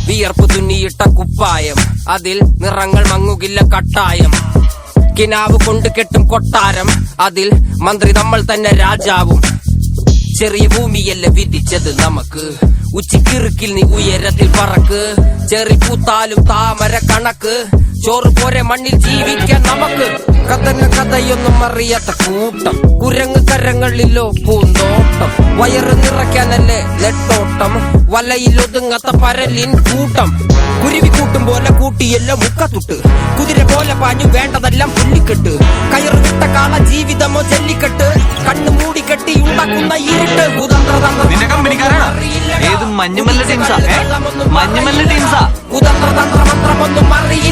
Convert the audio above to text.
വിയർപ്പ് തുന്നിയിട്ട കുപ്പായം, അതിൽ നിറങ്ങൾ മങ്ങുകില്ല കട്ടായം. കിനാവ് കൊണ്ട് കെട്ടും കൊട്ടാരം, അതിൽ മന്ത്രി നമ്മൾ തന്നെ രാജാവും. ചെറിയ ഭൂമിയല്ല വിധിച്ചത് നമുക്ക്, ഉച്ചിക്കിറുക്കിൽ നീ ഉയരത്തിൽ പറക്ക്. ചെറി പൂത്താലും താമര കണക്ക്, ചോറ് പോരെ മണ്ണിൽ ജീവിക്കാൻ നമുക്ക്. കഥയൊന്നും അറിയാത്ത കൂട്ടം, കുരങ്ങ് കരങ്ങളിലോ പൂന്തോട്ടം. വയറ് നിറയ്ക്കാനല്ലേ നെട്ടോട്ടം, വലയിലൊതുങ്ങാത്ത പരലിൻ കൂട്ടം. കുരുവി കൂട്ടും പോലെ കൂട്ടിയല്ലോ മുക്കത്തുട്ട്, കുതിര പോലെ പാഞ്ഞു വേണ്ടതെല്ലാം പുല്ലിക്കെട്ട്. കയറ് വിട്ട കാള ജീവിതമോ ജല്ലിക്കെട്ട്, കണ്ണു മൂടിക്കെട്ടി ഉണ്ടാക്കുന്ന ഇരുട്ട്. മഞ്ഞുമല്ല ടീംസാ കുതന്ത്രതന്ത്രമന്ത്രമൊന്നും അറിയില്ല.